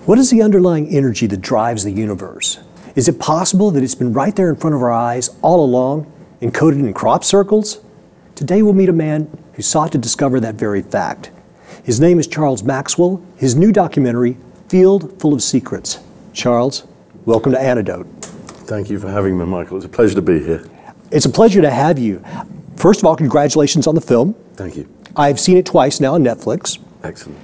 What is the underlying energy that drives the universe? Is it possible that it's been right there in front of our eyes all along, encoded in crop circles? Today we'll meet a man who sought to discover that very fact. His name is Charles Maxwell. His new documentary, Field Full of Secrets. Charles, welcome to Antidote. Thank you for having me, Michael. It's a pleasure to be here. It's a pleasure to have you. First of all, congratulations on the film. Thank you. I've seen it twice now on Netflix. Excellent.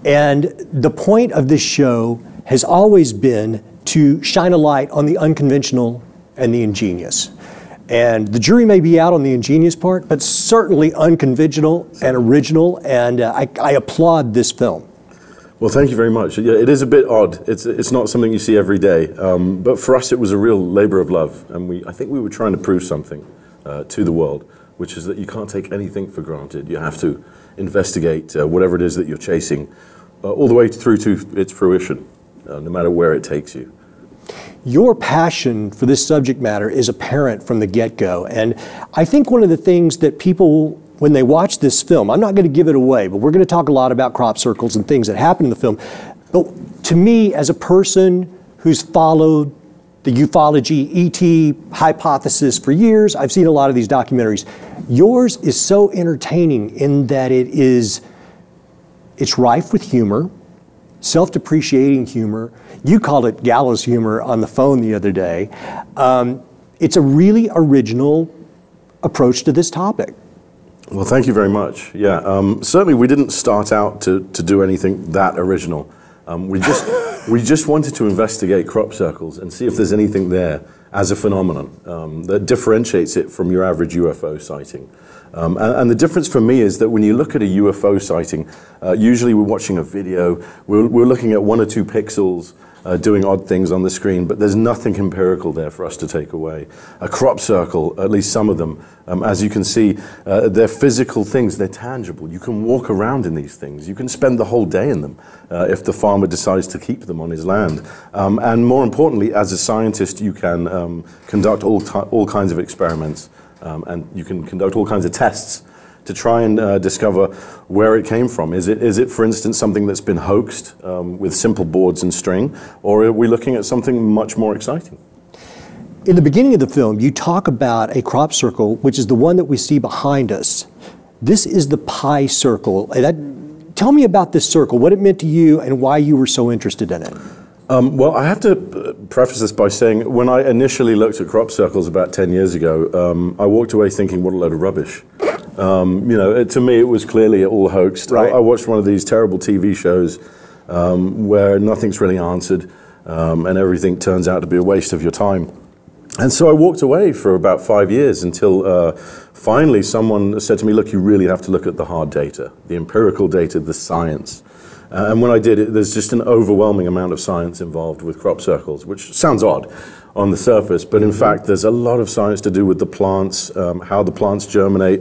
And the point of this show has always been to shine a light on the unconventional and the ingenious. And the jury may be out on the ingenious part, but certainly unconventional and original, and I applaud this film. Well, thank you very much. Yeah, it is a bit odd. It's not something you see every day, but for us it was a real labor of love, and I think we were trying to prove something to the world, which is that you can't take anything for granted. You have to investigate whatever it is that you're chasing, all the way through to its fruition, no matter where it takes you. Your passion for this subject matter is apparent from the get-go, and I think one of the things that people, when they watch this film, I'm not going to give it away, but we're going to talk a lot about crop circles and things that happen in the film, but to me, as a person who's followed the ufology, ET hypothesis for years, I've seen a lot of these documentaries. Yours is so entertaining in that it's rife with humor, self-depreciating humor. You called it gallows humor on the phone the other day. It's a really original approach to this topic. Well, thank you very much. Yeah, certainly we didn't start out to do anything that original. We just wanted to investigate crop circles and see if there's anything there as a phenomenon that differentiates it from your average UFO sighting. And the difference for me is that when you look at a UFO sighting, usually we're watching a video, we're looking at 1 or 2 pixels, doing odd things on the screen, but there's nothing empirical there for us to take away. A crop circle, at least some of them, as you can see, they're physical things, they're tangible. You can walk around in these things. You can spend the whole day in them if the farmer decides to keep them on his land. And more importantly, as a scientist, you can conduct all kinds of experiments, and you can conduct all kinds of tests to try and discover where it came from. Is it, for instance, something that's been hoaxed with simple boards and string, or are we looking at something much more exciting? In the beginning of the film, you talk about a crop circle, which is the one that we see behind us. This is the pi circle. Tell me about this circle, what it meant to you, and why you were so interested in it. Well, I have to preface this by saying, when I initially looked at crop circles about 10 years ago, I walked away thinking, what a load of rubbish. You know, to me, it was clearly all hoaxed. Right. I watched one of these terrible TV shows where nothing's really answered and everything turns out to be a waste of your time. And so I walked away for about 5 years until finally someone said to me, look, you really have to look at the hard data, the empirical data, the science. And when I did, there's just an overwhelming amount of science involved with crop circles, which sounds odd on the surface, but in fact there's a lot of science to do with the plants, how the plants germinate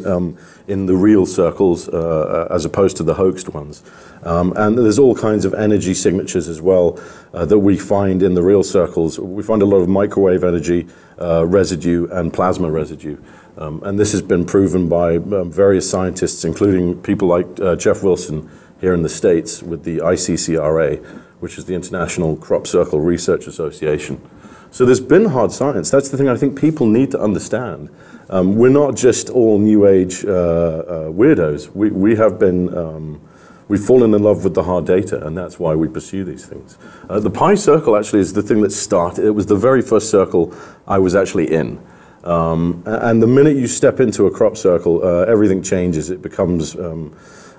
in the real circles as opposed to the hoaxed ones. And there's all kinds of energy signatures as well that we find in the real circles. We find a lot of microwave energy, residue, and plasma residue. And this has been proven by various scientists, including people like Jeff Wilson here in the States with the ICCRA, which is the International Crop Circle Research Association. So there's been hard science. That's the thing I think people need to understand. We're not just all New Age weirdos. We've fallen in love with the hard data, and that's why we pursue these things. The pi circle actually is the thing that started. It was the very first circle I was actually in. And the minute you step into a crop circle, everything changes. It becomes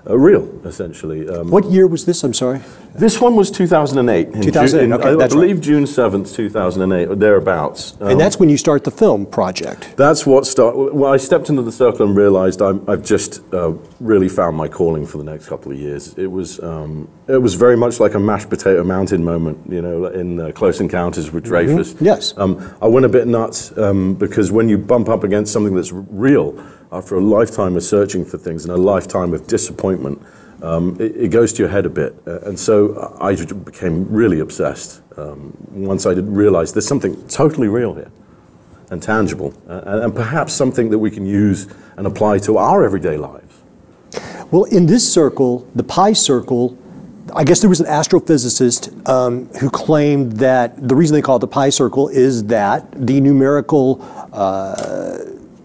real, essentially. What year was this, I'm sorry? This one was 2008. 2008, okay, I believe right. June 7th, 2008, or thereabouts. And that's when you start the film project. That's what started. Well, I stepped into the circle and realized I've just really found my calling for the next couple of years. It was very much like a mashed potato mountain moment, you know, in Close Encounters with Dreyfus. Mm-hmm. Yes. I went a bit nuts because when you bump up against something that's real, after a lifetime of searching for things and a lifetime of disappointment, it goes to your head a bit. And so I became really obsessed once I realized there's something totally real here and tangible, and perhaps something that we can use and apply to our everyday lives. Well, in this circle, the pi circle, I guess there was an astrophysicist who claimed that the reason they call it the pi circle is that the numerical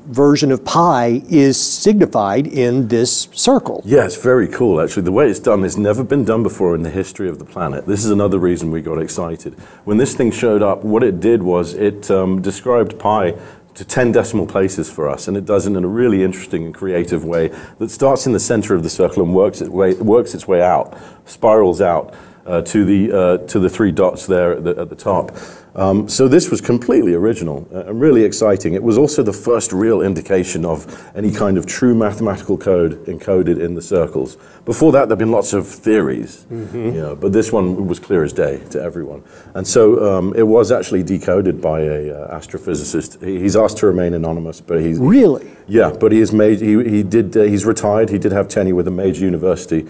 version of pi is signified in this circle. Yeah, it's very cool, actually. The way it's done, it's never been done before in the history of the planet. This is another reason we got excited. When this thing showed up, what it did was it described pi to 10 decimal places for us, and it does it in a really interesting and creative way that starts in the center of the circle and works its way out, spirals out to the three dots there at the top. So this was completely original and really exciting. It was also the first real indication of any kind of true mathematical code encoded in the circles. Before that, there'd been lots of theories, you know, but this one was clear as day to everyone. And so it was actually decoded by a astrophysicist. He's asked to remain anonymous, but he's really, yeah. But he is made. He's retired. He did have tenure with a major university,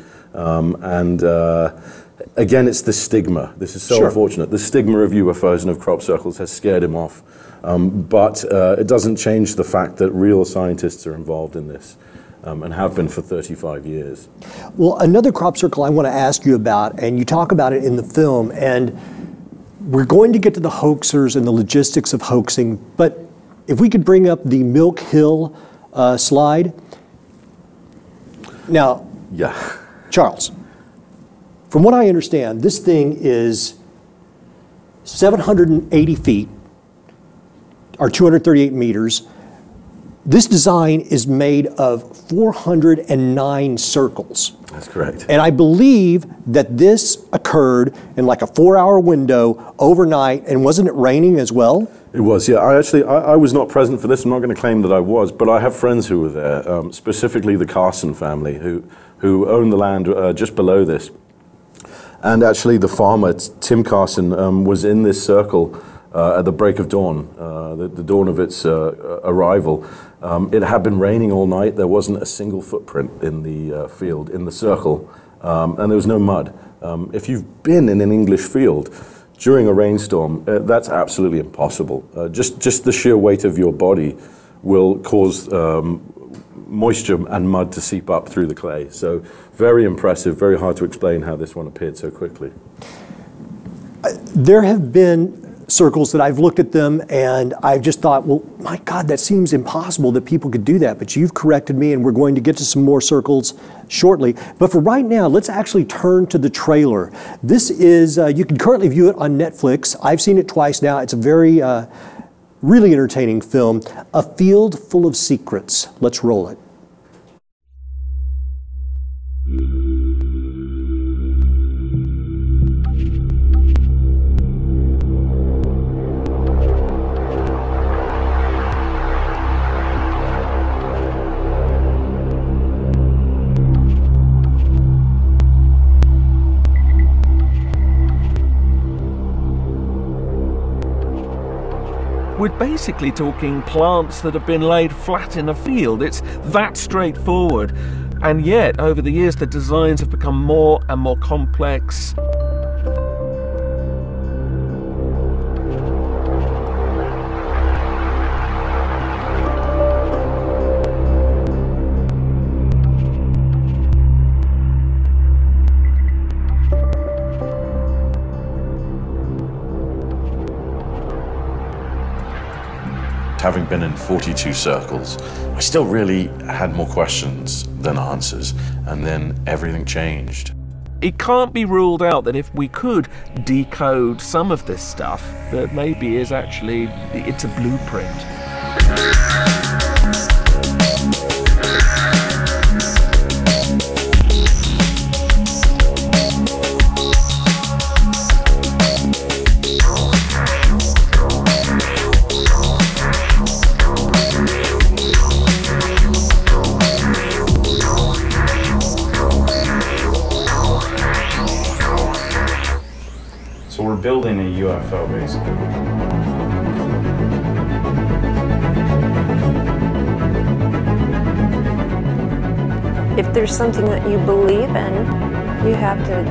again, it's the stigma. This is so unfortunate. The stigma of UFOs and of crop circles has scared him off. But it doesn't change the fact that real scientists are involved in this and have been for 35 years. Well, another crop circle I want to ask you about, and you talk about it in the film, and we're going to get to the hoaxers and the logistics of hoaxing, but if we could bring up the Milk Hill slide. Now, yeah, Charles, from what I understand, this thing is 780 feet, or 238 meters. This design is made of 409 circles. That's correct. And I believe that this occurred in like a 4-hour window overnight, and wasn't it raining as well? It was, yeah. I was not present for this. I'm not going to claim that I was, but I have friends who were there, specifically the Carson family, who own the land just below this. And actually, the farmer, Tim Carson, was in this circle at the break of dawn, the dawn of its arrival. It had been raining all night. There wasn't a single footprint in the field, in the circle, and there was no mud. If you've been in an English field during a rainstorm, that's absolutely impossible. Just the sheer weight of your body will cause moisture and mud to seep up through the clay. So very impressive, very hard to explain how this one appeared so quickly. There have been circles that I've looked at them and I've just thought, well, my God, that seems impossible that people could do that. But you've corrected me, and we're going to get to some more circles shortly. But for right now, let's actually turn to the trailer. This is, you can currently view it on Netflix. I've seen it twice now. It's a very, really entertaining film, A Field Full of Secrets. Let's roll it. We're basically talking plants that have been laid flat in a field. It's that straightforward. And yet, over the years, the designs have become more and more complex. Having been in 42 circles, I still really had more questions than answers, and then everything changed. It can't be ruled out that if we could decode some of this stuff, that maybe it's a blueprint. So we're building a UFO, basically. If there's something that you believe in, you have to,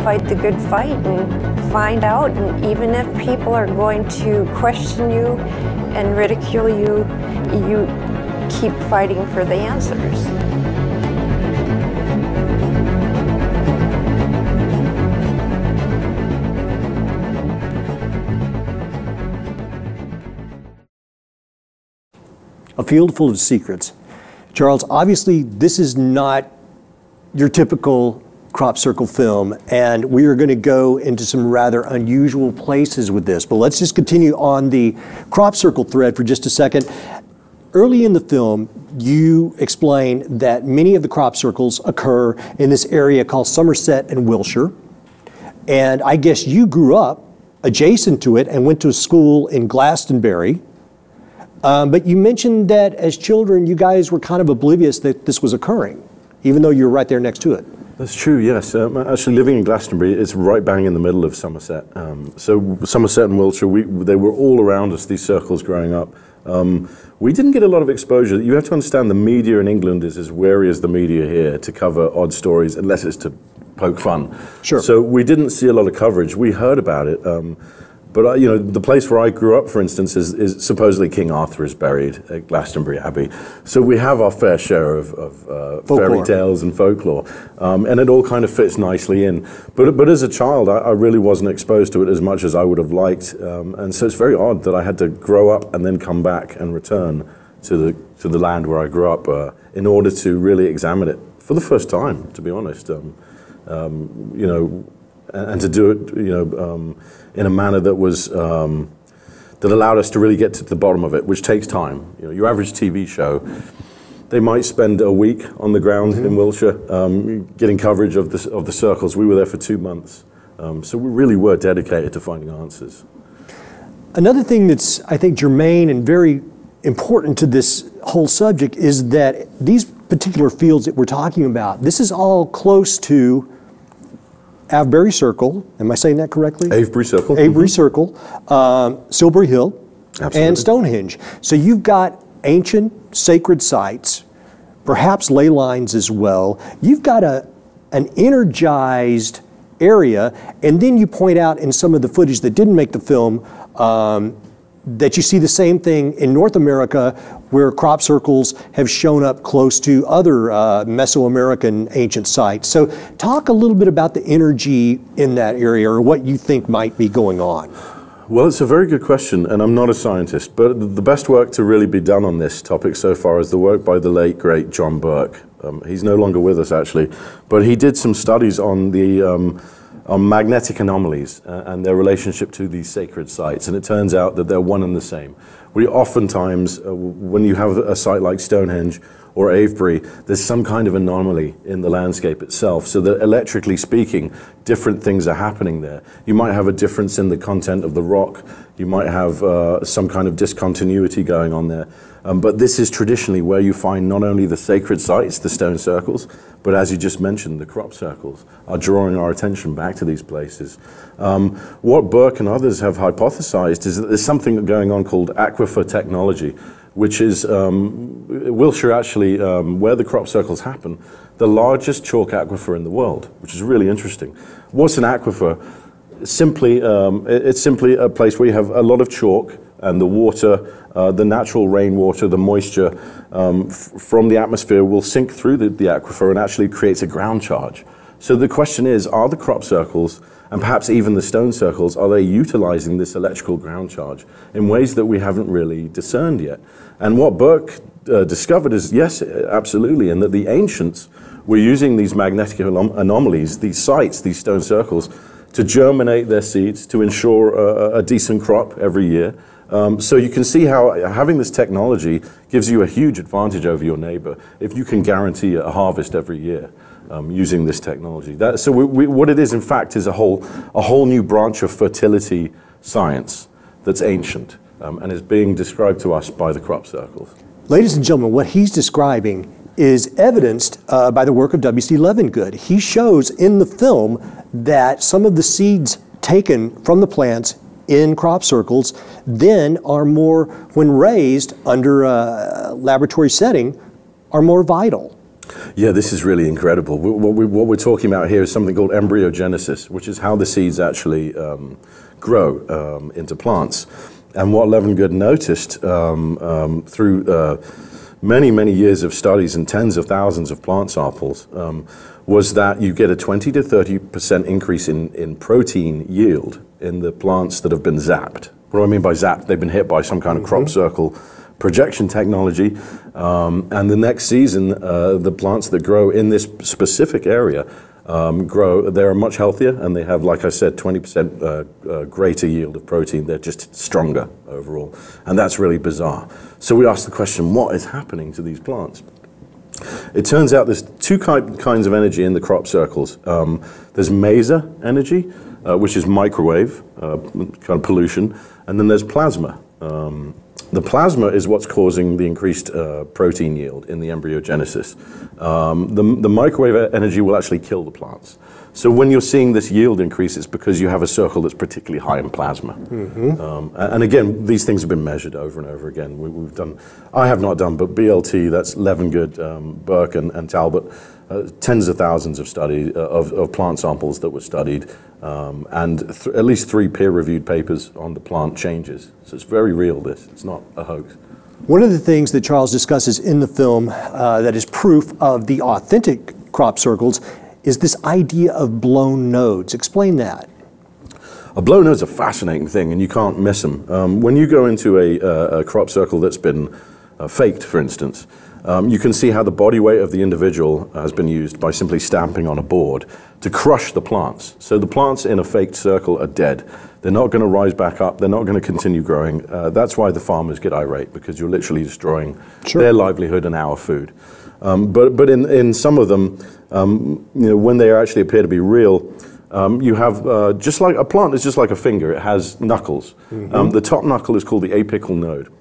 fight the good fight and find out. And even if people are going to question you and ridicule you, you keep fighting for the answers. A field full of secrets. Charles, obviously this is not your typical crop circle film, and we are going to go into some rather unusual places with this. But let's just continue on the crop circle thread for just a second. Early in the film, you explain that many of the crop circles occur in this area called Somerset and Wiltshire. And I guess you grew up adjacent to it and went to a school in Glastonbury. But you mentioned that as children, you guys were kind of oblivious that this was occurring, even though you were right there next to it. That's true, yes. Actually, living in Glastonbury, it's right bang in the middle of Somerset. So Somerset and Wiltshire, they were all around us, these circles growing up. We didn't get a lot of exposure. You have to understand the media in England is as wary as the media here to cover odd stories, unless it's to poke fun. Sure. So we didn't see a lot of coverage. We heard about it. But you know, the place where I grew up, for instance, is supposedly King Arthur is buried at Glastonbury Abbey. So we have our fair share of fairy tales and folklore, and it all kind of fits nicely in. But as a child, I really wasn't exposed to it as much as I would have liked, and so it's very odd that I had to grow up and then come back and return to the land where I grew up in order to really examine it for the first time, to be honest. You know, and to do it, you know, in a manner that was that allowed us to really get to the bottom of it, which takes time. You know, your average TV show, they might spend a week on the ground in Wiltshire getting coverage of the circles. We were there for 2 months, so we really were dedicated to finding answers. Another thing that's, I think, germane and very important to this whole subject is that these particular fields that we're talking about, this is all close to Avebury Circle, am I saying that correctly? Avebury Circle. Avebury Circle, Silbury Hill, Absolutely. And Stonehenge. So you've got ancient sacred sites, perhaps ley lines as well. You've got an energized area, and then you point out in some of the footage that didn't make the film that you see the same thing in North America, where crop circles have shown up close to other Mesoamerican ancient sites. So talk a little bit about the energy in that area, or what you think might be going on. Well, it's a very good question, and I'm not a scientist, but the best work to really be done on this topic so far is the work by the late, great John Burke. He's no longer with us, actually, but he did some studies on the on magnetic anomalies and their relationship to these sacred sites, and it turns out that they're one and the same. We oftentimes, when you have a site like Stonehenge or Avebury, there's some kind of anomaly in the landscape itself, so that electrically speaking, different things are happening there. You might have a difference in the content of the rock, you might have some kind of discontinuity going on there, but this is traditionally where you find not only the sacred sites, the stone circles, but as you just mentioned, the crop circles are drawing our attention back to these places. What Burke and others have hypothesized is that there's something going on called aquifer technology, which is Wiltshire actually, where the crop circles happen, the largest chalk aquifer in the world, which is really interesting. What's an aquifer? Simply, it's simply a place where you have a lot of chalk, and the water, the natural rainwater, the moisture from the atmosphere will sink through the aquifer and actually creates a ground charge. So the question is, are the crop circles, and perhaps even the stone circles, are they utilizing this electrical ground charge in ways that we haven't really discerned yet? And what Burke discovered is, yes, absolutely, and that the ancients were using these magnetic anomalies, these sites, these stone circles, to germinate their seeds, to ensure a decent crop every year. So you can see how having this technology gives you a huge advantage over your neighbor if you can guarantee a harvest every year using this technology. So what it is, in fact, is a whole new branch of fertility science that's ancient and is being described to us by the crop circles. Ladies and gentlemen, what he's describing is evidenced by the work of W.C. Levengood. He shows in the film that some of the seeds taken from the plants in crop circles then are more, when raised under a laboratory setting, are more vital. Yeah, this is really incredible. What we're talking about here is something called embryogenesis, which is how the seeds actually grow into plants. And what Levengood noticed through many, many years of studies and tens of thousands of plant samples was that you get a 20 to 30% increase in protein yield in the plants that have been zapped. What do I mean by zapped? They've been hit by some kind of crop circle projection technology, and the next season, the plants that grow in this specific area they're much healthier, and they have, like I said, 20% greater yield of protein. They're just stronger overall, and that's really bizarre. So we asked the question, what is happening to these plants? It turns out there's two kinds of energy in the crop circles. There's maser energy, which is microwave, kind of pollution, and then there's plasma. The plasma is what's causing the increased protein yield in the embryogenesis. The microwave energy will actually kill the plants. So when you're seeing this yield increase, it's because you have a circle that's particularly high in plasma. And again, these things have been measured over and over again. We've done, I have not done, but BLT, that's Levengood, Burke, and Talbot, tens of thousands of of plant samples that were studied, and at least 3 peer-reviewed papers on the plant changes. So it's very real, this. It's not a hoax. One of the things that Charles discusses in the film that is proof of the authentic crop circles is this idea of blown nodes. Explain that. A blown node is a fascinating thing, and you can't miss them. When you go into a crop circle that's been faked, for instance, you can see how the body weight of the individual has been used by simply stamping on a board to crush the plants. So the plants in a faked circle are dead. They're not going to rise back up. They're not going to continue growing. That's why the farmers get irate, because you're literally destroying their livelihood and our food. But in some of them, when they actually appear to be real, you have just like a plant is just like a finger. It has knuckles. The top knuckle is called the apical node.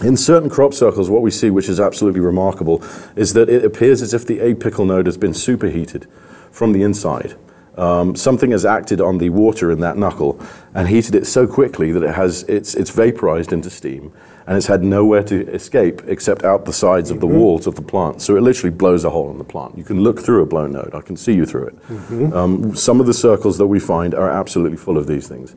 In certain crop circles, what we see, which is absolutely remarkable, is that it appears as if the apical node has been superheated from the inside. Something has acted on the water in that knuckle and heated it so quickly that it's vaporized into steam, and it's had nowhere to escape except out the sides of the walls of the plant. So it literally blows a hole in the plant. You can look through a blown node. I can see you through it. Some of the circles that we find are absolutely full of these things.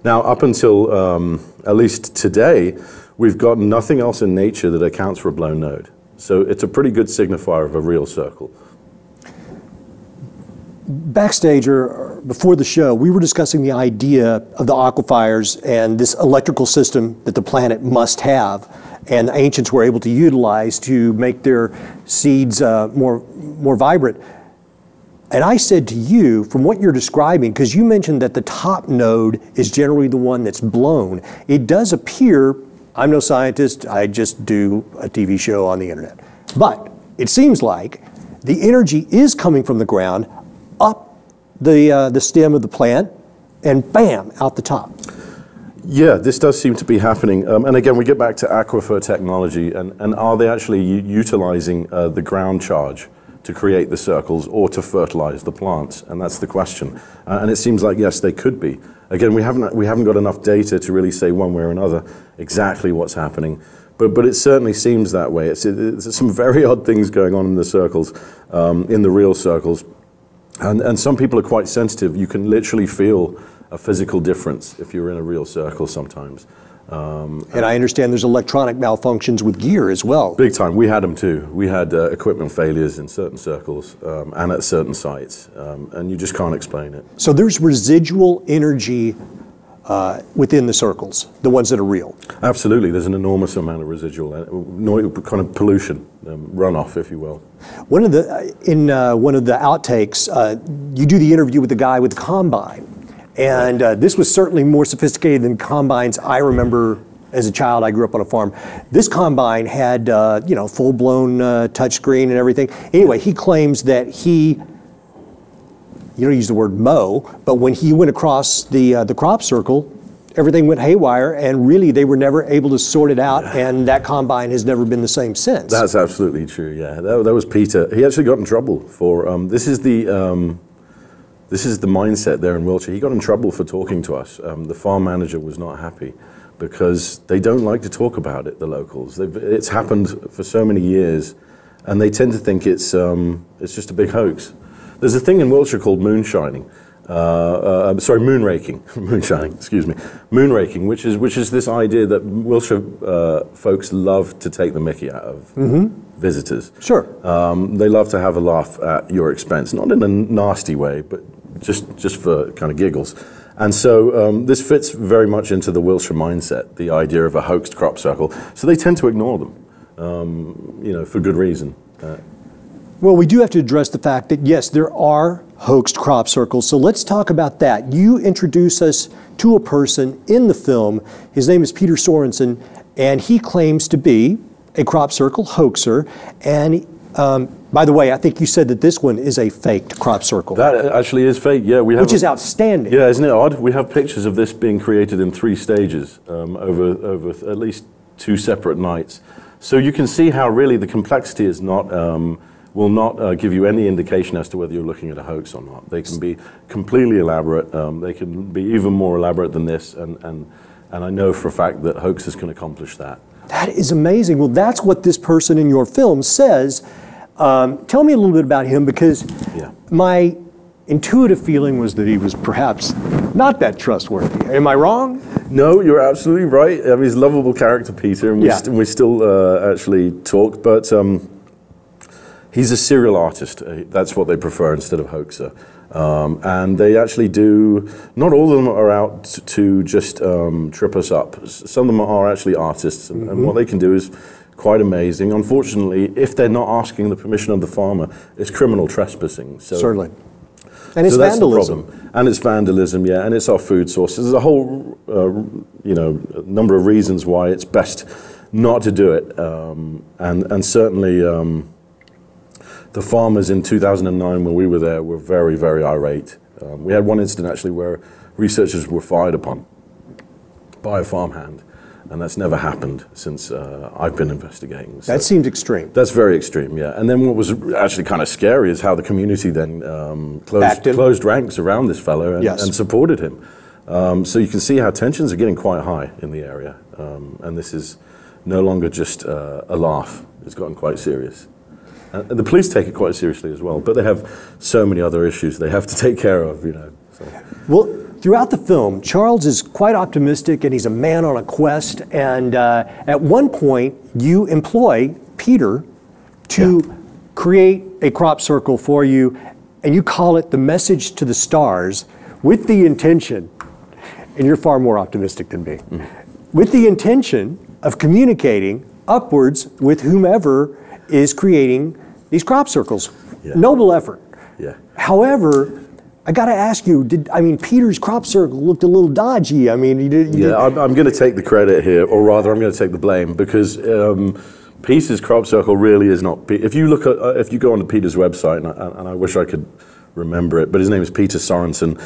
Now, up until at least today, we've got nothing else in nature that accounts for a blown node. So it's a pretty good signifier of a real circle. Backstage, or before the show, we were discussing the idea of the aquifers and this electrical system that the planet must have, and the ancients were able to utilize to make their seeds more vibrant. And I said to you, from what you're describing, because you mentioned that the top node is generally the one that's blown, it does appear, I'm no scientist, I just do a TV show on the internet, but it seems like the energy is coming from the ground up the stem of the plant, and bam, out the top. Yeah, this does seem to be happening. And again, we get back to aquifer technology, and are they actually utilizing the ground charge to create the circles or to fertilize the plants? And that's the question. And it seems like, yes, they could be. Again, we haven't got enough data to really say one way or another exactly what's happening. But it certainly seems that way. It's some very odd things going on in the circles, in the real circles. And some people are quite sensitive. You can literally feel a physical difference if you're in a real circle sometimes. And I understand there's electronic malfunctions with gear as well. Big time. We had them too. We had equipment failures in certain circles and at certain sites, and you just can't explain it. So there's residual energy within the circles, the ones that are real. Absolutely. There's an enormous amount of residual, kind of pollution, runoff, if you will. One of the outtakes, you do the interview with the guy with the combine. And this was certainly more sophisticated than combines I remember as a child. I grew up on a farm. This combine had, full-blown touchscreen and everything. Anyway, he claims that you don't use the word mow, but when he went across the crop circle, everything went haywire, and really they were never able to sort it out, and that combine has never been the same since. That's absolutely true, yeah. That was Peter. He actually got in trouble for, this is the mindset there in Wiltshire. He got in trouble for talking to us. The farm manager was not happy because they don't like to talk about it, the locals. It's happened for so many years, and they tend to think it's just a big hoax. There's a thing in Wiltshire called moonshining. Moonraking. Moonshining, excuse me. Moonraking, which is this idea that Wiltshire folks love to take the mickey out of visitors. Sure. They love to have a laugh at your expense, not in a nasty way, but just for kind of giggles. And so this fits very much into the Wilshire mindset, the idea of a hoaxed crop circle. So they tend to ignore them, you know, for good reason. Well, we do have to address the fact that, yes, there are hoaxed crop circles. So let's talk about that. You introduce us to a person in the film. His name is Peter Sorenson, and he claims to be a crop circle hoaxer. And by the way, I think you said that this one is a faked crop circle. That actually is fake, yeah. Which is outstanding. Yeah, isn't it odd? We have pictures of this being created in 3 stages over at least 2 separate nights. So you can see how really the complexity is not, will not give you any indication as to whether you're looking at a hoax or not. They can be completely elaborate. They can be even more elaborate than this, and I know for a fact that hoaxers can accomplish that. That is amazing. Well, that's what this person in your film says. Tell me a little bit about him, because my intuitive feeling was that he was perhaps not that trustworthy. Am I wrong? No, you're absolutely right. I mean, he's a lovable character, Peter, and we still actually talk, but he's a serial artist. That's what they prefer instead of hoaxer. And they actually do, not all of them are out to just trip us up. Some of them are actually artists, and what they can do is quite amazing. Unfortunately, if they're not asking the permission of the farmer, it's criminal trespassing. So, certainly. And it's vandalism. That's the problem. And it's vandalism, yeah, and it's our food source. There's a whole, you know, number of reasons why it's best not to do it. And certainly the farmers in 2009 when we were there were very, very irate. We had one incident actually where researchers were fired upon by a farmhand. And that's never happened since I've been investigating. So that seems extreme. That's very extreme, yeah. And then what was actually kind of scary is how the community then closed ranks around this fellow and supported him. So you can see how tensions are getting quite high in the area. And this is no longer just a laugh. It's gotten quite serious. And the police take it quite seriously as well, but they have so many other issues they have to take care of, you know. So. Well, throughout the film, Charles is quite optimistic, and he's a man on a quest. And at one point, you employ Peter to create a crop circle for you, and you call it the Message to the Stars, with the intention, and you're far more optimistic than me, with the intention of communicating upwards with whomever is creating these crop circles. Noble effort. However, I got to ask you, I mean, Peter's crop circle looked a little dodgy. I mean, I'm going to take the credit here, or rather, I'm going to take the blame, because Peter's crop circle really is not. If you look at, if you go onto Peter's website, and I wish I could remember it, but his name is Peter Sorenson.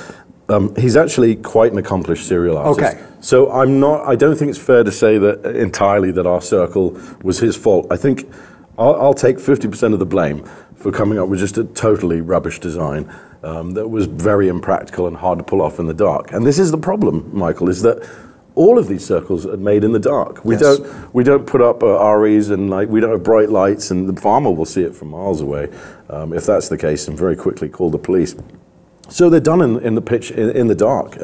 He's actually quite an accomplished serial artist. Okay. So I don't think it's fair to say that entirely that our circle was his fault. I think I'll take 50% of the blame for coming up with just a totally rubbish design. That was very impractical and hard to pull off in the dark. And this is the problem, Michael, is that all of these circles are made in the dark. We don't put up REs, and we don't have bright lights, and the farmer will see it from miles away if that's the case, and very quickly call the police. So they're done in the pitch, in the dark.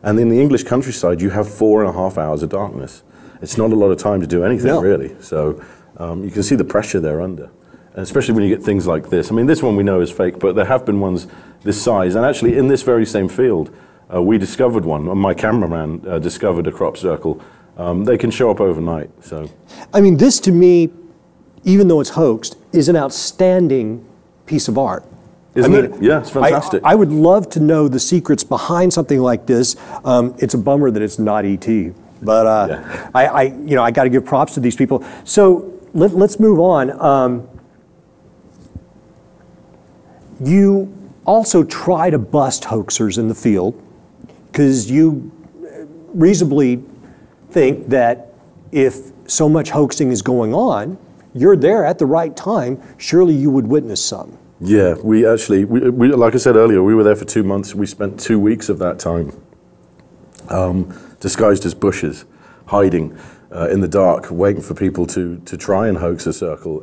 And in the English countryside, you have 4.5 hours of darkness. It's not a lot of time to do anything, really. So you can see the pressure they're under. And especially when you get things like this. I mean, this one we know is fake, but there have been ones this size. And actually, in this very same field, we discovered one. My cameraman discovered a crop circle. They can show up overnight. So, I mean, this to me, even though it's hoaxed, is an outstanding piece of art. Isn't it? Yeah, it's fantastic. I would love to know the secrets behind something like this. It's a bummer that it's not E.T., but I got to give props to these people. So let's move on. You also try to bust hoaxers in the field, because you reasonably think that if so much hoaxing is going on, you're there at the right time, surely you would witness some. Yeah, we actually, like I said earlier, we were there for 2 months. We spent 2 weeks of that time disguised as bushes, hiding in the dark, waiting for people to try and hoax a circle.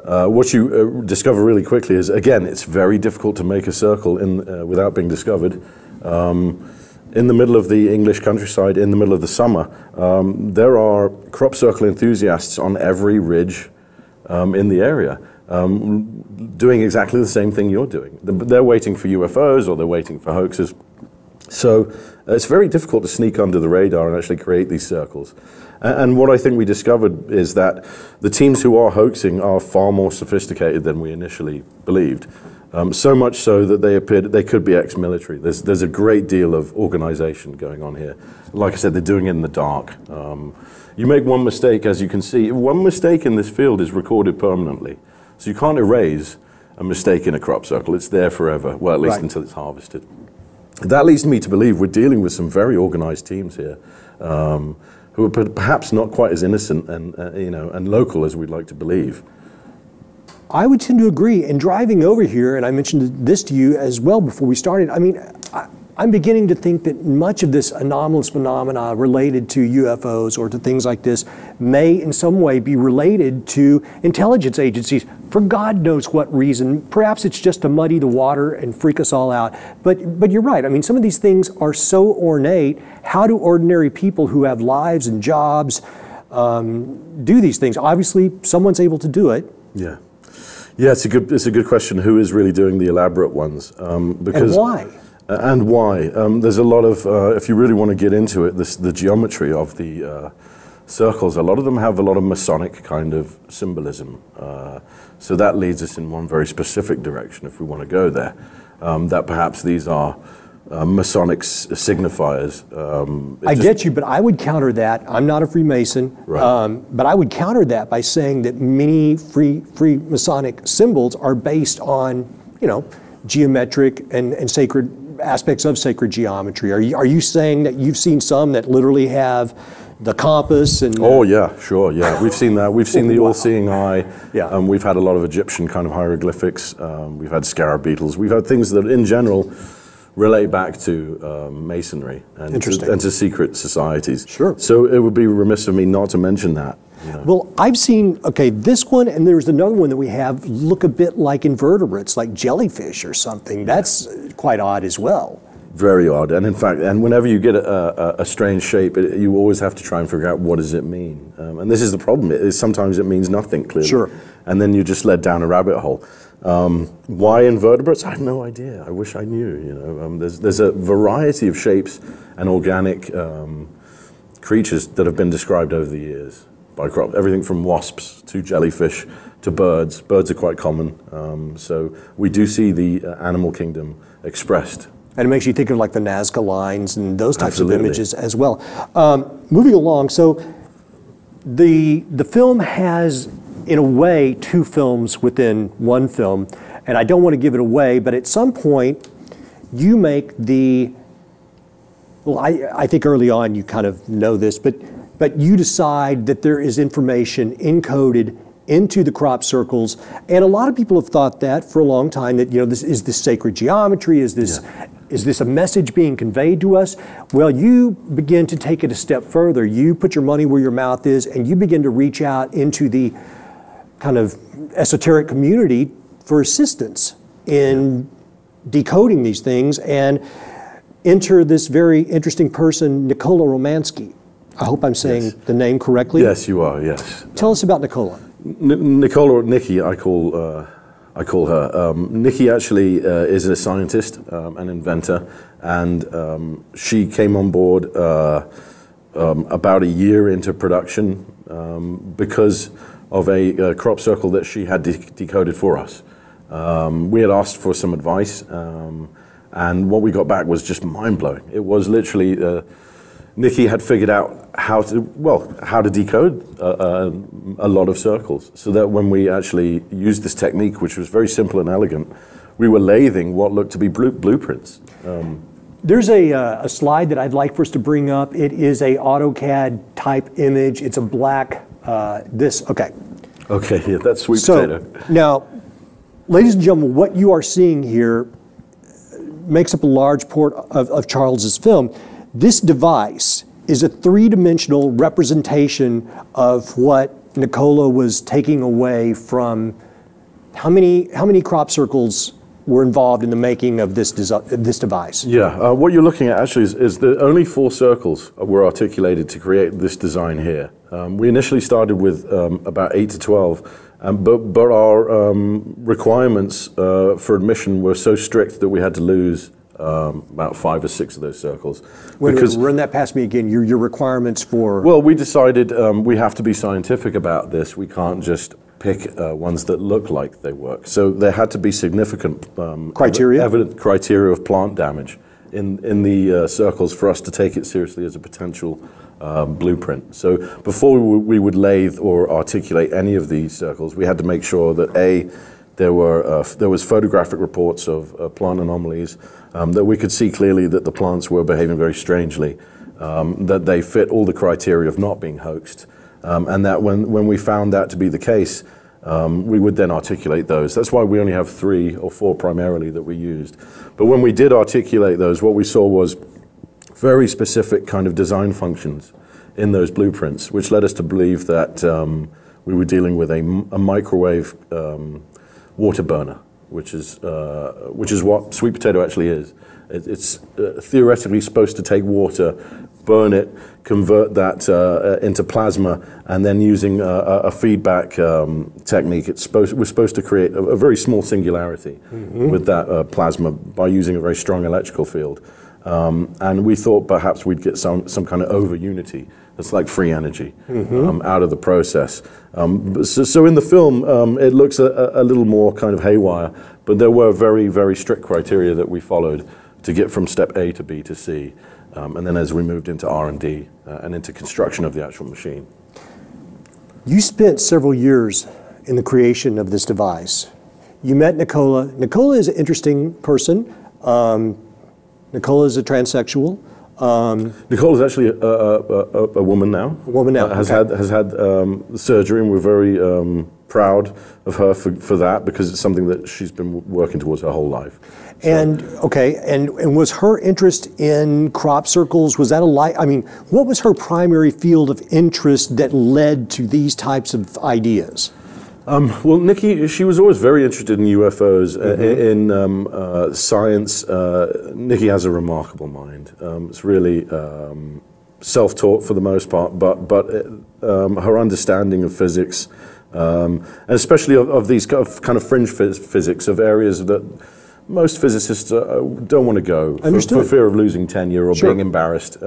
What you discover really quickly is, again, it's very difficult to make a circle without being discovered. In the middle of the English countryside, in the middle of the summer, there are crop circle enthusiasts on every ridge in the area, doing exactly the same thing you're doing. They're waiting for UFOs, or they're waiting for hoaxes. So it's very difficult to sneak under the radar and actually create these circles. And what I think we discovered is that the teams who are hoaxing are far more sophisticated than we initially believed. So much so that they could be ex-military. There's a great deal of organization going on here. Like I said, they're doing it in the dark. You make one mistake, as you can see, one mistake in this field is recorded permanently. So you can't erase a mistake in a crop circle. It's there forever, well, at least until it's harvested. That leads me to believe we're dealing with some very organized teams here, who are perhaps not quite as innocent and local as we'd like to believe. I would tend to agree. And driving over here, and I mentioned this to you as well before we started, I mean, I'm beginning to think that much of this anomalous phenomena related to UFOs or to things like this may in some way be related to intelligence agencies for God knows what reason. Perhaps it's just to muddy the water and freak us all out. But you're right. I mean, some of these things are so ornate. How do ordinary people who have lives and jobs do these things? Obviously, someone's able to do it. Yeah. Yeah, it's a good question. Who is really doing the elaborate ones? Because, and why? And why? There's a lot of, if you really want to get into it, the geometry of the circles, a lot of them have a lot of Masonic kind of symbolism. So that leads us in one very specific direction if we want to go there. That perhaps these are Masonic signifiers. I get you, but I would counter that. I'm not a Freemason, but I would counter that by saying that many free Masonic symbols are based on, geometric and sacred aspects of sacred geometry. Are you saying that you've seen some that literally have the compass and? Oh yeah, sure, yeah. We've seen that. We've seen the all-seeing eye. Yeah. We've had a lot of Egyptian kind of hieroglyphics. We've had scarab beetles. We've had things that, in general, relate back to Masonry and to secret societies. Sure. So it would be remiss of me not to mention that. Well, I've seen, this one, and there's another one that we have look a bit like invertebrates, like jellyfish or something. That's quite odd as well. Very odd. And in fact, whenever you get a strange shape, you always have to try and figure out what does it mean. And this is the problem. Sometimes it means nothing, clearly. Sure. And then you're just led down a rabbit hole. Why invertebrates? I have no idea. I wish I knew. There's a variety of shapes and organic creatures that have been described over the years by crop. Everything from wasps to jellyfish to birds. Birds are quite common. So we do see the animal kingdom expressed. And it makes you think of like the Nazca lines and those types of images as well. Moving along, so the film has, in a way, two films within one film, and I don't want to give it away, but at some point you make I think early on you kind of know this, but you decide that there is information encoded into the crop circles, and a lot of people have thought that for a long time, that this is this sacred geometry, is this a message being conveyed to us? Well, you begin to take it a step further. You put your money where your mouth is, and you begin to reach out into the kind of esoteric community for assistance in decoding these things, and enter this very interesting person, Nikola Romanski. I hope I'm saying the name correctly. Yes, you are, yes. Tell us about Nikola. Nikola, or Nikki, I call her. Nikki actually is a scientist, an inventor, and she came on board about a year into production because of a crop circle that she had decoded for us. We had asked for some advice, and what we got back was just mind-blowing. It was literally, Nikki had figured out how to decode a lot of circles, so that when we actually used this technique, which was very simple and elegant, we were lathing what looked to be blueprints. There's a slide that I'd like for us to bring up. It is a AutoCAD type image. It's a black, okay. Okay, yeah, that's sweet potato. Now, ladies and gentlemen, what you are seeing here makes up a large part of Charles's film. This device is a three-dimensional representation of what Nikola was taking away from. How many crop circles were involved in the making of this device? Yeah, what you're looking at actually is the only 4 circles were articulated to create this design here. We initially started with about 8 to 12, but our requirements for admission were so strict that we had to lose about 5 or 6 of those circles. Wait, run that past me again. Your requirements for... Well, we decided we have to be scientific about this. We can't just pick ones that look like they work. So there had to be significant evident criteria of plant damage in the circles for us to take it seriously as a potential blueprint. So before we would lathe or articulate any of these circles, we had to make sure that there was photographic reports of plant anomalies, that we could see clearly that the plants were behaving very strangely, that they fit all the criteria of not being hoaxed, and that when we found that to be the case, we would then articulate those. That's why we only have 3 or 4 primarily that we used. But when we did articulate those, what we saw was very specific kind of design functions in those blueprints, which led us to believe that we were dealing with a microwave water burner, which is what sweet potato actually is. It's theoretically supposed to take water, burn it, convert that into plasma, and then using a feedback technique, we're supposed to create a very small singularity with that plasma by using a very strong electrical field. And we thought perhaps we'd get some kind of over unity. That's like free energy out of the process. So in the film, it looks a little more kind of haywire, but there were very, very strict criteria that we followed to get from step A to B to C. And then as we moved into R&D and into construction of the actual machine. You spent several years in the creation of this device. You met Nikola. Nikola is an interesting person. Nikola is a transsexual. Nicole is actually a woman now. A woman now. Has had surgery, and we're very proud of her for that, because it's something that she's been working towards her whole life. So. And was her interest in crop circles, was that what was her primary field of interest that led to these types of ideas? Well, Nikki, she was always very interested in UFOs, in science. Nikki has a remarkable mind. It's really self-taught for the most part, but her understanding of physics, and especially of these kind of fringe physics, of areas that most physicists don't want to go for fear of losing tenure or being embarrassed.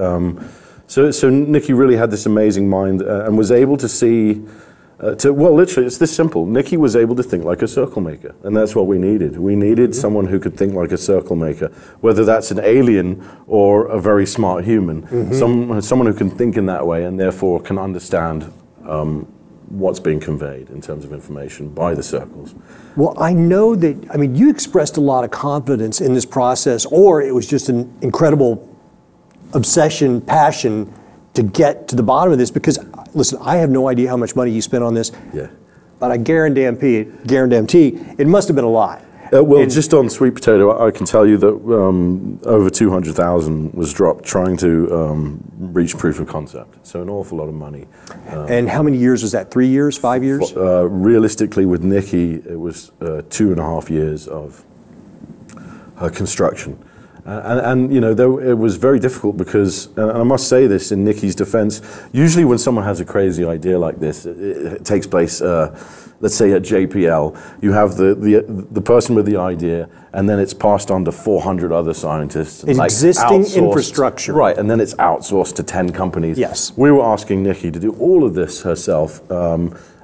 So Nikki really had this amazing mind and was able to see. Well, literally, it's this simple. Nikki was able to think like a circle maker, and that's what we needed. We needed someone who could think like a circle maker, whether that's an alien or a very smart human, someone who can think in that way and therefore can understand what's being conveyed in terms of information by the circles. Well, I know that, you expressed a lot of confidence in this process, or it was just an incredible obsession, passion to get to the bottom of this, because listen, I have no idea how much money you spent on this, but I guarantee it must have been a lot. Well, just on sweet potato, I can tell you that over 200,000 was dropped trying to reach proof of concept. So an awful lot of money. And how many years was that? 3 years, 5 years? Realistically, with Nikki, it was 2.5 years of her construction. And it was very difficult because, and I must say this in Nikki's defense, usually when someone has a crazy idea like this, it takes place, let's say at JPL, you have the person with the idea, and then it's passed on to 400 other scientists. Existing infrastructure. Right, and then it's outsourced to 10 companies. Yes. We were asking Nikki to do all of this herself.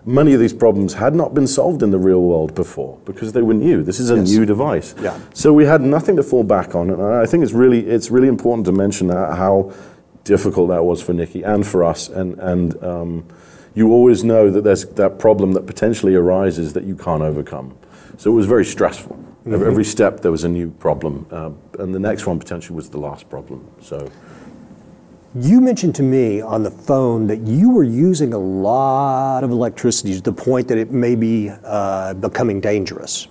Many of these problems had not been solved in the real world before because they were new. This is a new device. Yeah. So we had nothing to fall back on, and I think it's really important to mention how difficult that was for Nikki and for us. And you always know that there's that problem that potentially arises that you can't overcome. So it was very stressful. Every step there was a new problem, and the next one potentially was the last problem. So. You mentioned to me on the phone that you were using a lot of electricity to the point that it may be becoming dangerous.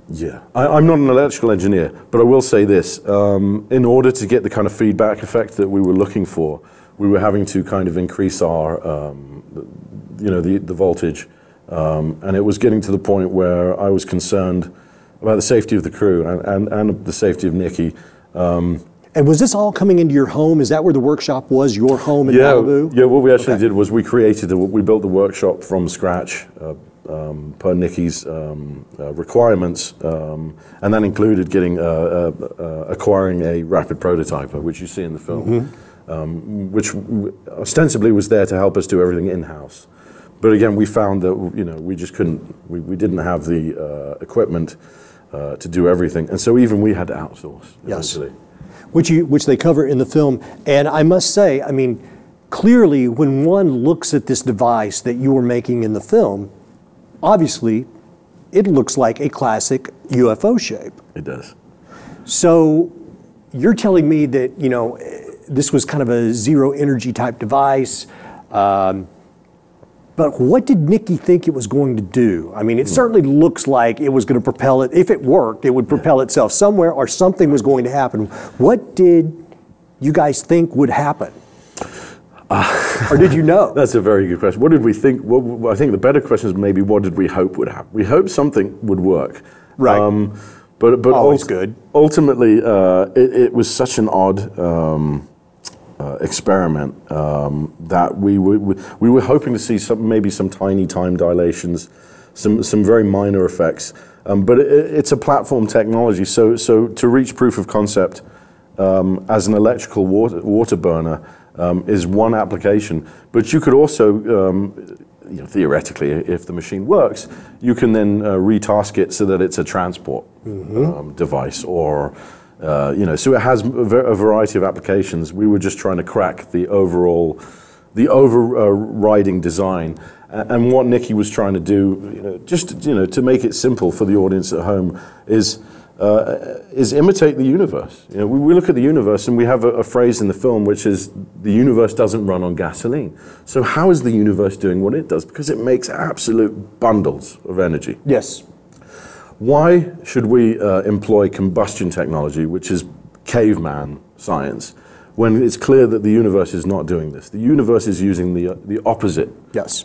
Yeah, I'm not an electrical engineer, but I will say this. In order to get the kind of feedback effect that we were looking for, we were having to kind of increase our, the voltage. And it was getting to the point where I was concerned about the safety of the crew and the safety of Nikki. And was this all coming into your home? Is that where the workshop was, your home in Malibu? Yeah, what we actually did was we built the workshop from scratch per Nikki's requirements, and that included getting acquiring a rapid prototyper, which you see in the film, which ostensibly was there to help us do everything in-house. But again, we found that we just couldn't. We didn't have the equipment to do everything, and so even we had to outsource. Yes, which they cover in the film. And I must say, I mean, clearly, when one looks at this device that you were making in the film, obviously, it looks like a classic UFO shape. It does. So you're telling me that, this was kind of a zero energy type device, but what did Nikki think it was going to do? I mean, it certainly looks like it was going to propel it. If it worked, it would propel itself somewhere, or something was going to happen. What did you guys think would happen? Or did you know? That's a very good question. What did we think? Well, I think the better question is maybe what did we hope would happen? We hoped something would work. Right. But always good. Ultimately, it was such an odd experiment that we were hoping to see maybe some tiny time dilations, some very minor effects. But it's a platform technology, so to reach proof of concept as an electrical water burner is one application. But you could also, theoretically, if the machine works, you can then retask it so that it's a transport device, or so it has a variety of applications. We were just trying to crack the overriding design, and what Nikki was trying to do, to make it simple for the audience at home, is imitate the universe. We look at the universe, and we have a phrase in the film which is, the universe doesn't run on gasoline. So how is the universe doing what it does? Because it makes absolute bundles of energy. Yes. Why should we employ combustion technology, which is caveman science, when it's clear that the universe is not doing this? The universe is using the opposite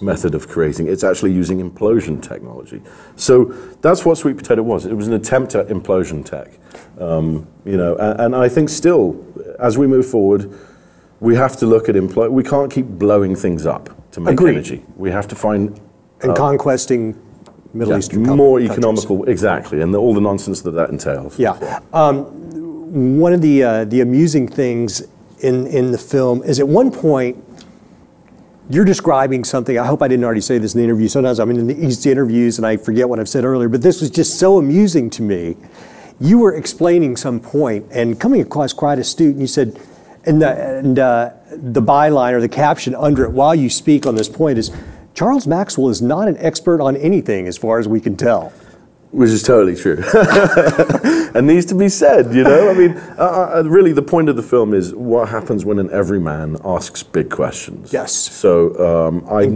method of creating. It's actually using implosion technology. So that's what Sweet Potato was. It was an attempt at implosion tech. And I think still, as we move forward, we have to look at we can't keep blowing things up to make energy. We have to find and conquesting Middle Eastern more economical, exactly, and all the nonsense that entails. Yeah. One of the amusing things in the film is, at one point you're describing something. I hope I didn't already say this in the interview. Sometimes I'm in these interviews and I forget what I've said earlier, but this was just so amusing to me. You were explaining some point and coming across quite astute, and you said, and the byline or the caption under it while you speak on this point is, Charles Maxwell is not an expert on anything as far as we can tell. Which is totally true. And needs to be said, I mean, really the point of the film is what happens when an everyman asks big questions. Yes. So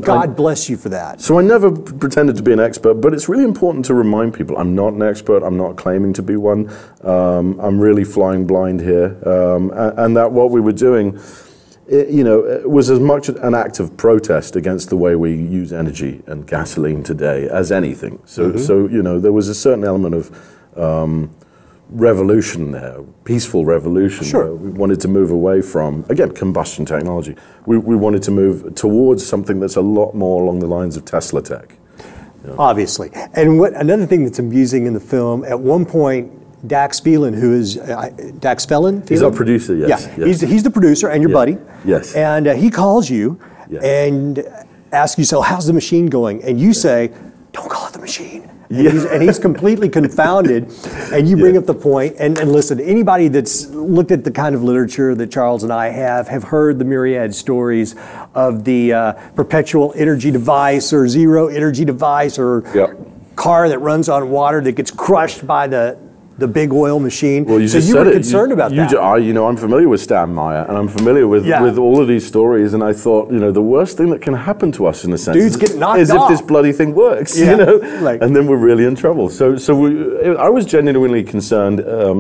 God bless you for that. So I never pretended to be an expert, but it's really important to remind people I'm not an expert, I'm not claiming to be one. I'm really flying blind here. And that what we were doing, it was as much an act of protest against the way we use energy and gasoline today as anything. So, there was a certain element of revolution there, peaceful revolution. Sure. We wanted to move away from, again, combustion technology. We wanted to move towards something that's a lot more along the lines of Tesla tech. Obviously. And another thing that's amusing in the film, at one point, Dax Phelan, who is Dax Phelan? He's our producer, yes. Yeah, yes. He's the producer and your buddy. Yes. And he calls you and asks you, so how's the machine going? And you say, don't call it the machine. And he's completely confounded. And you bring up the point. And listen, anybody that's looked at the kind of literature that Charles and I have heard the myriad stories of the perpetual energy device or zero energy device or car that runs on water that gets crushed by the big oil machine. Well, you so just you said were it. concerned about that. I'm familiar with Stan Meyer, and I'm familiar with all of these stories, and I thought, the worst thing that can happen to us, in a sense, Dudes get knocked is off. if this bloody thing works, and then we're really in trouble. So I was genuinely concerned,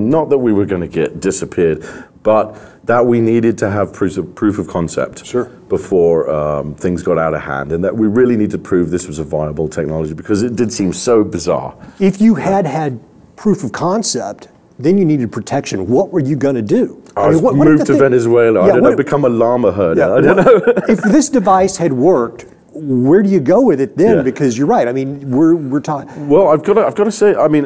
not that we were going to get disappeared, but that we needed to have proof of concept before things got out of hand, and that we really need to prove this was a viable technology, because it did seem so bizarre. If you had proof of concept, then you needed protection. What were you going to do? I was moved to Venezuela. I don't know, become a llama herder. I don't know. If this device had worked, where do you go with it then? Yeah. Because you're right. I mean, we're talking. Well, I've got to say, I mean,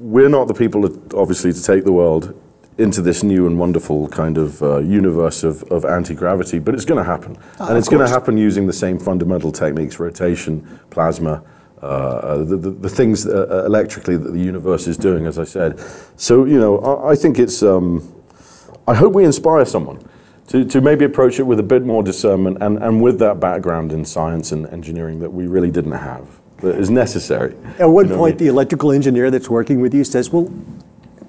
we're not the people, obviously, to take the world into this new and wonderful kind of universe of anti-gravity, but it's going to happen. And it's going to happen using the same fundamental techniques, rotation, plasma, the things electrically that the universe is doing, as I said. So, you know, I think it's, I hope we inspire someone to maybe approach it with a bit more discernment and with that background in science and engineering that we really didn't have, that is necessary. At one point, the electrical engineer that's working with you says, well,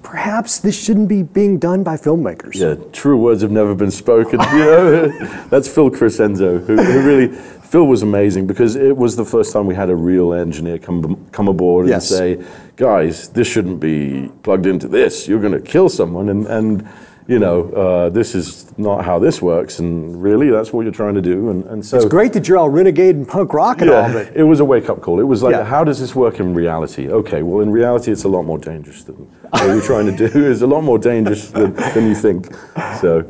perhaps this shouldn't be being done by filmmakers. Yeah, true words have never been spoken. You know, that's Phil Crescenzo, who really, Phil was amazing because it was the first time we had a real engineer come aboard and say, guys, this shouldn't be plugged into this. You're going to kill someone, and you know, this is not how this works, and really, that's what you're trying to do. And so it's great that you're all renegade and punk rock and all, but it was a wake-up call. It was like, how does this work in reality? Okay, well, in reality, it's a lot more dangerous than what you're trying to do. Is a lot more dangerous than you think. So,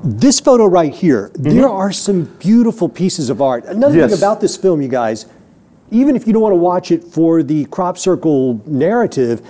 this photo right here, there are some beautiful pieces of art. Another thing about this film, you guys, even if you don't want to watch it for the crop circle narrative,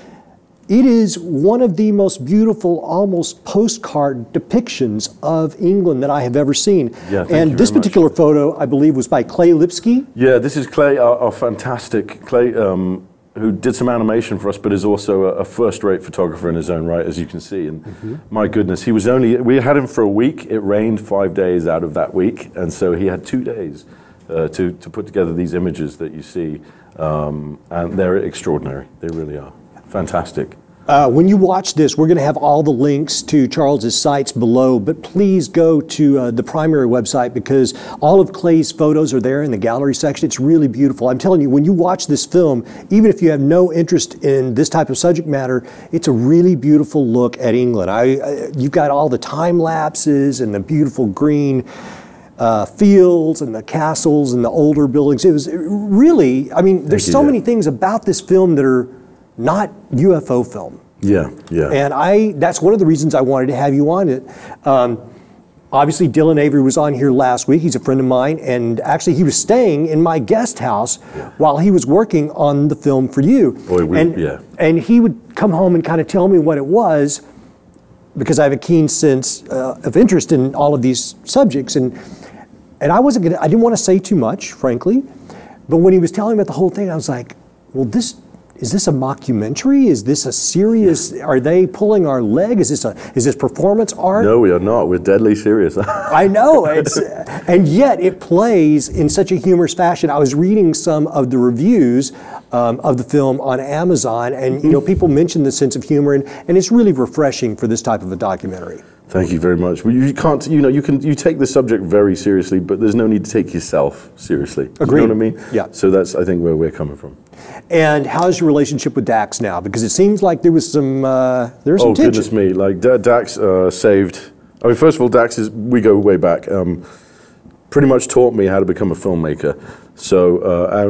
it is one of the most beautiful, almost postcard depictions of England that I have ever seen. Yeah, and this particular photo, I believe, was by Clay Lipsky. Yeah, this is Clay, our fantastic Clay, who did some animation for us, but is also a first-rate photographer in his own right, as you can see. And my goodness, we had him for a week. It rained 5 days out of that week, and so he had 2 days to put together these images that you see, and they're extraordinary. They really are. Fantastic. When you watch this, we're going to have all the links to Charles's sites below, but please go to the primary website because all of Clay's photos are there in the gallery section. It's really beautiful. I'm telling you, when you watch this film, even if you have no interest in this type of subject matter, it's a really beautiful look at England. You've got all the time lapses and the beautiful green fields and the castles and the older buildings. It was really, I mean, there's so many things about this film that are not UFO film. Yeah, yeah. And that's one of the reasons I wanted to have you on it. Obviously, Dylan Avery was on here last week. He's a friend of mine, and actually he was staying in my guest house while he was working on the film for you. And he would come home and kind of tell me what it was, because I have a keen sense of interest in all of these subjects. And I didn't want to say too much, frankly, but when he was telling me about the whole thing, I was like, well, is this a mockumentary? Is this a serious, are they pulling our leg? Is this performance art? No, we are not. We're deadly serious. I know, and yet it plays in such a humorous fashion. I was reading some of the reviews of the film on Amazon, and you know, people mention the sense of humor, and it's really refreshing for this type of a documentary. Thank you very much. Well, you can't, you know, you take the subject very seriously, but there's no need to take yourself seriously. Agreed. You know what I mean? Yeah. So that's, I think, where we're coming from. And how's your relationship with Dax now? Because it seems like there was some tension. Oh, goodness me. Like, Dax saved, I mean, first of all, we go way back, pretty much taught me how to become a filmmaker. So,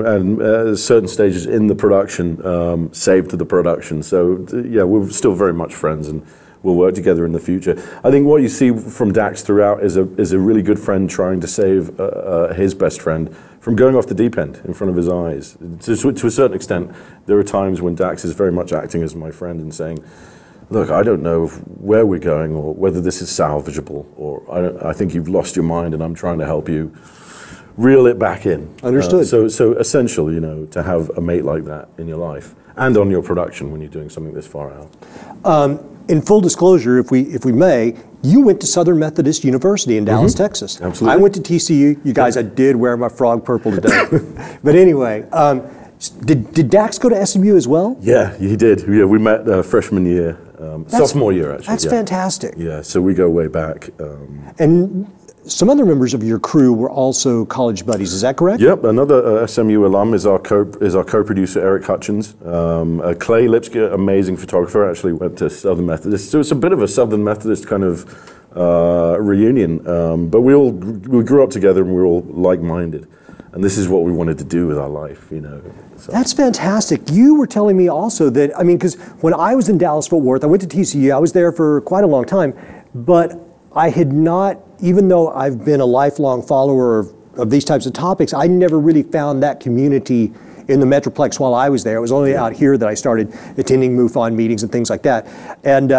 and certain stages in the production saved the production. So, yeah, we're still very much friends, and we'll work together in the future. I think what you see from Dax throughout is a really good friend trying to save his best friend from going off the deep end in front of his eyes. To a certain extent, there are times when Dax is very much acting as my friend and saying, look, I don't know where we're going or whether this is salvageable, or I think you've lost your mind and I'm trying to help you reel it back in. Understood. So essential, you know, to have a mate like that in your life and on your production when you're doing something this far out. In full disclosure, if we may, you went to Southern Methodist University in Dallas, Texas. Absolutely. I went to TCU. You guys, I did wear my frog purple today. But anyway, did Dax go to SMU as well? Yeah, he did. Yeah, we met freshman year, sophomore year actually. That's fantastic. Yeah, so we go way back. And some other members of your crew were also college buddies. Is that correct? Yep. Another SMU alum is our co-producer Eric Hutchins. Clay Lipsky, amazing photographer, actually went to Southern Methodist. So it's a bit of a Southern Methodist kind of reunion. But we grew up together and we were all like-minded, and this is what we wanted to do with our life, you know. So. That's fantastic. You were telling me also that, I mean, because when I was in Dallas-Fort Worth, I went to TCU. I was there for quite a long time, but I had not, even though I've been a lifelong follower of of these types of topics, I never really found that community in the Metroplex while I was there. It was only out here that I started attending MUFON meetings and things like that. And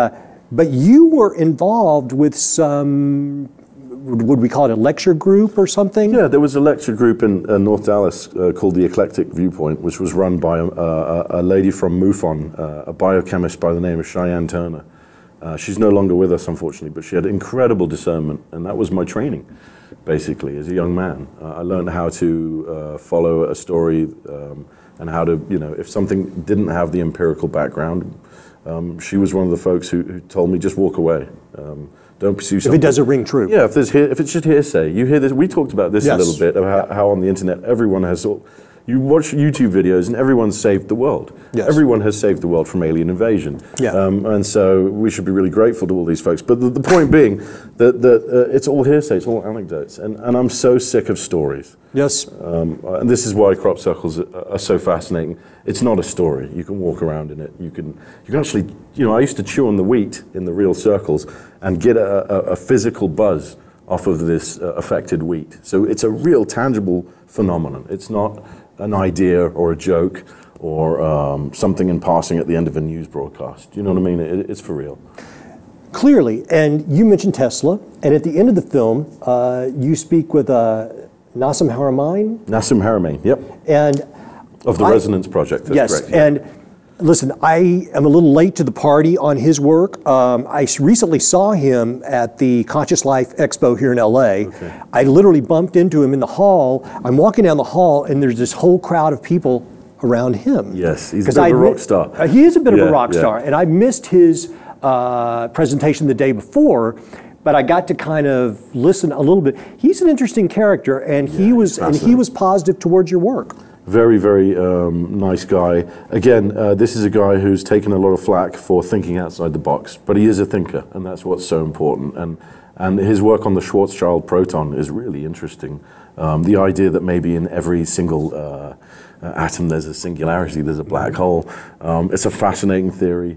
but you were involved with some, would we call it a lecture group or something? Yeah, there was a lecture group in North Dallas called the Eclectic Viewpoint, which was run by a lady from MUFON, a biochemist by the name of Cheyenne Turner. She's no longer with us, unfortunately, but she had incredible discernment, and that was my training, basically, as a young man. I learned how to follow a story and how to, you know, if something didn't have the empirical background, she was one of the folks who told me, just walk away. Don't pursue something. If it doesn't ring true. Yeah, if it's just hearsay. You hear this, we talked about this a little bit, about how on the internet everyone has, you watch YouTube videos and everyone's saved the world. Yes. Everyone has saved the world from alien invasion. Yeah. And so we should be really grateful to all these folks. But the point being that it's all hearsay, it's all anecdotes. And I'm so sick of stories. Yes. And this is why crop circles are so fascinating. It's not a story. You can walk around in it. You can actually, you know, I used to chew on the wheat in the real circles and get a physical buzz off of this affected wheat. So it's a real tangible phenomenon. It's not an idea or a joke or something in passing at the end of a news broadcast. Do you know what I mean? It's for real. Clearly, and you mentioned Tesla, and at the end of the film, you speak with Nassim Haramein. Nassim Haramein, yep. And of the Resonance Project, that's yes, correct. And listen, I am a little late to the party on his work. I recently saw him at the Conscious Life Expo here in LA. Okay. I literally bumped into him in the hall. I'm walking down the hall and there's this whole crowd of people around him. Yes, he's a bit of a rock star. He is a bit of a rock star, and I missed his presentation the day before, but I got to kind of listen a little bit. He's an interesting character, and he was positive towards your work. Very, very nice guy. Again, this is a guy who's taken a lot of flack for thinking outside the box, but he is a thinker, and that's what's so important. And his work on the Schwarzschild proton is really interesting. The idea that maybe in every single atom there's a singularity, there's a black hole. It's a fascinating theory.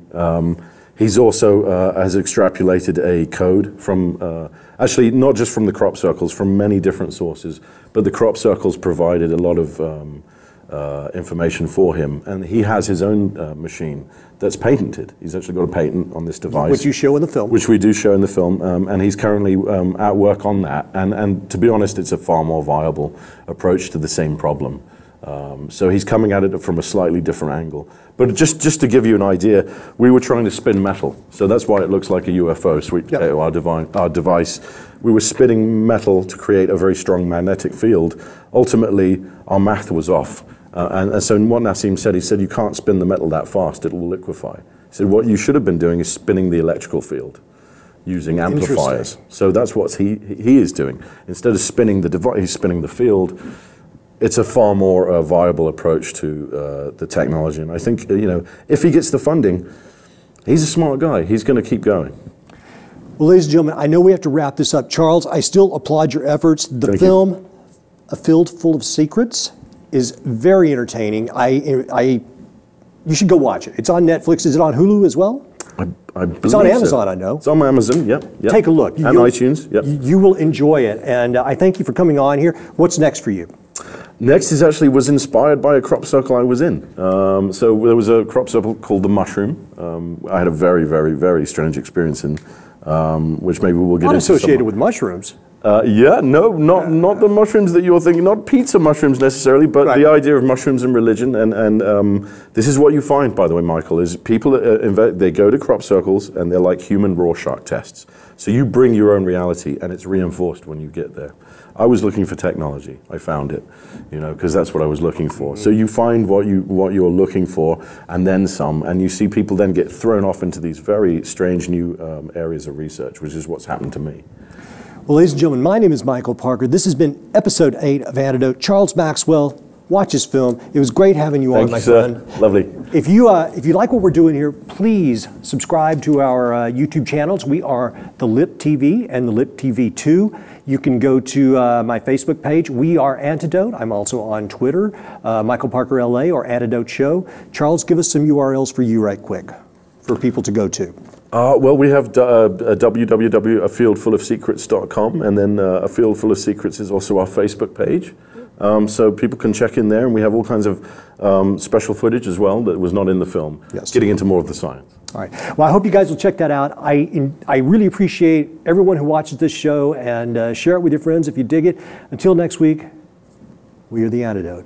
He's also has extrapolated a code from, actually not just from the crop circles, from many different sources, but the crop circles provided a lot of information for him, and he has his own machine that's patented. He's actually got a patent on this device. Which you show in the film. Which we do show in the film, and he's currently at work on that, and to be honest, it's a far more viable approach to the same problem. So he's coming at it from a slightly different angle. But just to give you an idea, we were trying to spin metal, so that's why it looks like a UFO, sweet potato, our device. We were spinning metal to create a very strong magnetic field. Ultimately, our math was off. And so what Nassim said, he said, you can't spin the metal that fast, it will liquefy. He said, what you should have been doing is spinning the electrical field using amplifiers. So that's what he is doing. Instead of spinning the device, he's spinning the field. It's a far more viable approach to the technology. And I think, you know, if he gets the funding, he's a smart guy. He's going to keep going. Well, ladies and gentlemen, I know we have to wrap this up. Charles, I still applaud your efforts. The film, A Field Full of Secrets, is very entertaining. You should go watch it. It's on Netflix. Is it on Hulu as well? I believe it's on Amazon, so. I know. It's on Amazon, yep. Take a look. And iTunes, yep. You will enjoy it. And I thank you for coming on here. What's next for you? Next was inspired by a crop circle I was in. So there was a crop circle called the Mushroom. I had a very, very, very strange experience in, which maybe we'll get into. Not associated with mushrooms. Yeah, no, not the mushrooms that you're thinking, not pizza mushrooms necessarily, but the idea of mushrooms and religion. And this is what you find, by the way, Michael, is people, they go to crop circles and they're like human Rorschach tests. So you bring your own reality and it's reinforced when you get there. I was looking for technology. I found it, you know, because that's what I was looking for. So you find what you're looking for, and then some, and you see people then get thrown off into these very strange new areas of research, which is what's happened to me. Well, ladies and gentlemen, my name is Michael Parker. This has been episode 8 of Antidote. Charles Maxwell, watch his film. It was great having you on, my friend. Lovely. If you like what we're doing here, please subscribe to our YouTube channels. We are The Lip TV and The Lip TV 2. You can go to my Facebook page. We are Antidote. I'm also on Twitter, Michael Parker LA or Antidote Show. Charles, give us some URLs for you right quick for people to go to. Well, we have www.afieldfullofsecrets.com, and then A Field Full of Secrets is also our Facebook page. So people can check in there, and we have all kinds of special footage as well that was not in the film, getting into more of the science. All right. Well, I hope you guys will check that out. I really appreciate everyone who watches this show, and share it with your friends if you dig it. Until next week, we are The Antidote.